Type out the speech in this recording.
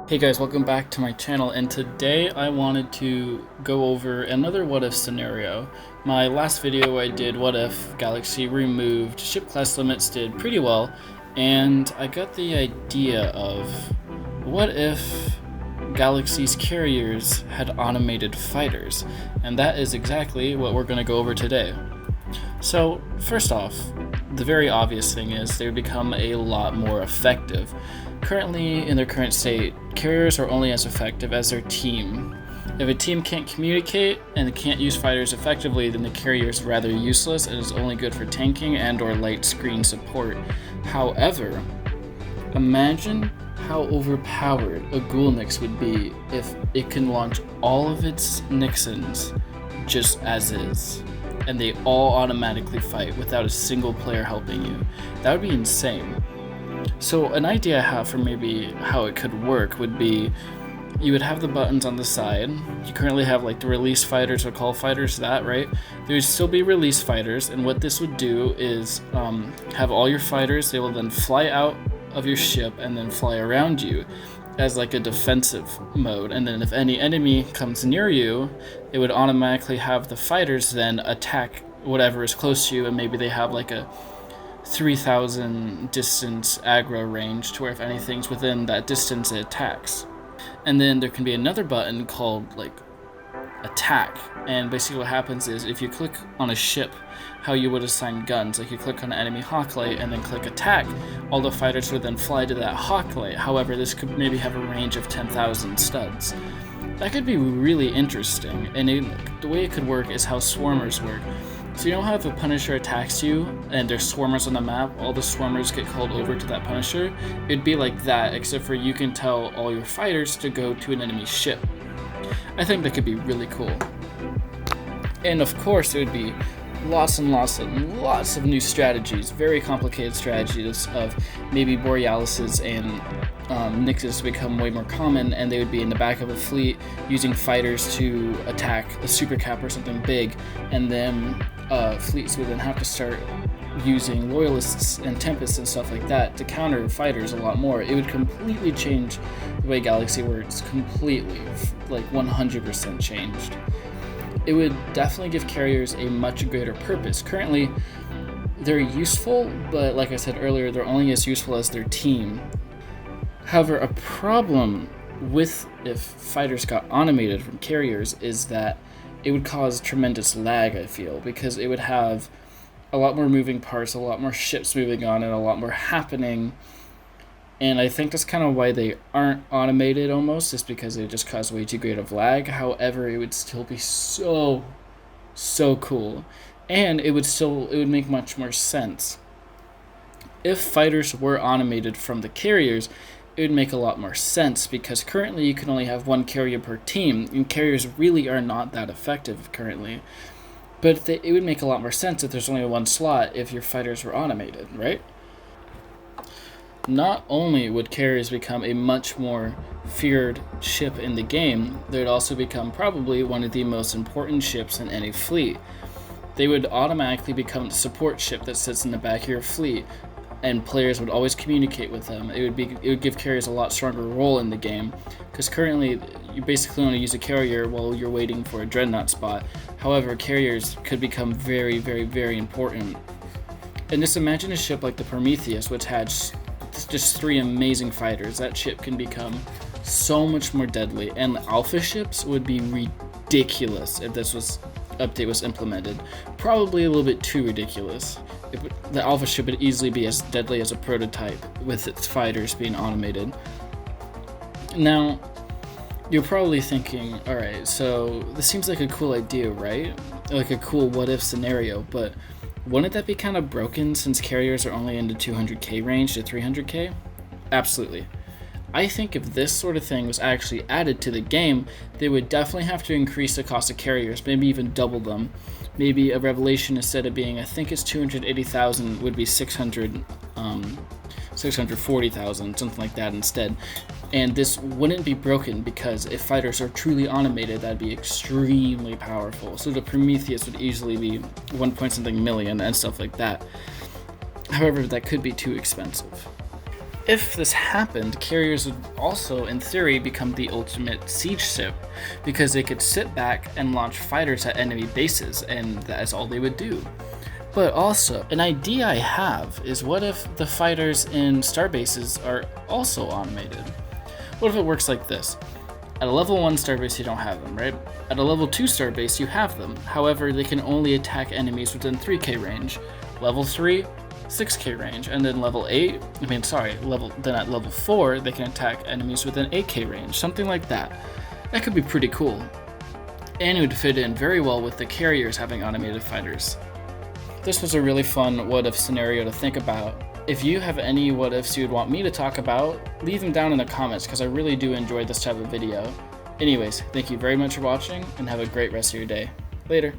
Hey guys, welcome back to my channel, and today I wanted to go over another what if scenario. My last video I did what if Galaxy removed ship class limits did pretty well, and I got the idea of what if Galaxy's carriers had automated fighters, and that is exactly what we're going to go over today. So first off, the very obvious thing is they would become a lot more effective. Currently, in their current state, carriers are only as effective as their team. If a team can't communicate and can't use fighters effectively, then the carrier is rather useless and is only good for tanking and or light screen support. However, imagine how overpowered a Ghoul Nix would be if it can launch all of its Nixons just as is, and they all automatically fight without a single player helping you. That would be insane. So an idea I have for maybe how it could work would be you would have the buttons on the side. You currently have like the release fighters or call fighters, right? There would still be release fighters, and what this would do is have all your fighters. They will then fly out of your ship and then fly around you as like a defensive mode, and then if any enemy comes near you, it would automatically have the fighters then attack whatever is close to you, and maybe they have like a 3,000 distance aggro range to where if anything's within that distance it attacks. And then there can be another button called like attack, and basically what happens is if you click on a ship how you would assign guns, like you click on an enemy hawk light and then click attack, all the fighters would then fly to that hawk light. However, this could maybe have a range of 10,000 studs. That could be really interesting, and the way it could work is how swarmers work. So you know how if a Punisher attacks you and there's swarmers on the map, all the swarmers get called over to that Punisher? It'd be like that, except for you can tell all your fighters to go to an enemy ship. I think that could be really cool. And of course it would be lots and lots of new strategies, very complicated strategies of maybe Borealises and Nixes become way more common, and they would be in the back of a fleet using fighters to attack a super cap or something big, and then fleets would then have to start using loyalists and tempests and stuff like that to counter fighters a lot more. It would completely change the way Galaxy works, completely, like 100% changed. It would definitely give carriers a much greater purpose. Currently, they're useful, but like I said earlier, they're only as useful as their team. However, a problem with if fighters got automated from carriers is that it would cause tremendous lag, I feel, because it would have a lot more moving parts, a lot more ships moving on, and a lot more happening. And I think that's kind of why they aren't automated almost, is because they just cause way too great of lag. However, it would still be so cool. And it would make much more sense. If fighters were automated from the carriers, it would make a lot more sense, because currently you can only have one carrier per team, and carriers really are not that effective currently. But it would make a lot more sense if there's only one slot if your fighters were automated, right? Not only would carriers become a much more feared ship in the game, they would also become probably one of the most important ships in any fleet. They would automatically become the support ship that sits in the back of your fleet, and players would always communicate with them. It would give carriers a lot stronger role in the game, because currently you basically only use a carrier while you're waiting for a dreadnought spot. However, carriers could become very important. And just imagine a ship like the Prometheus, which had just 3 amazing fighters. That ship can become so much more deadly, and the alpha ships would be ridiculous if this update was implemented. Probably a little bit too ridiculous. The alpha ship would easily be as deadly as a prototype with its fighters being automated. Now, you're probably thinking, alright, so this seems like a cool idea, right? Like a cool what if scenario, but wouldn't that be kind of broken since carriers are only in the 200k range to 300k? Absolutely. I think if this sort of thing was actually added to the game, they would definitely have to increase the cost of carriers, maybe even double them. Maybe a revelation, instead of being, I think it's 280,000, would be 640,000, something like that instead. And this wouldn't be broken, because if fighters are truly automated, that'd be extremely powerful. So the Prometheus would easily be 1 point something million and stuff like that. However, that could be too expensive. If this happened, carriers would also, in theory, become the ultimate siege ship, because they could sit back and launch fighters at enemy bases, and that is all they would do. But also, an idea I have is, what if the fighters in starbases are also automated? What if it works like this? At a level 1 starbase you don't have them, right? At a level 2 starbase you have them, however they can only attack enemies within 3k range. Level 3, 6k range, and then then at level 4 they can attack enemies within 8k range, something like that. That could be pretty cool. And it would fit in very well with the carriers having automated fighters. This was a really fun what if scenario to think about. If you have any what ifs you would want me to talk about, leave them down in the comments because I really do enjoy this type of video. Anyways, thank you very much for watching and have a great rest of your day. Later.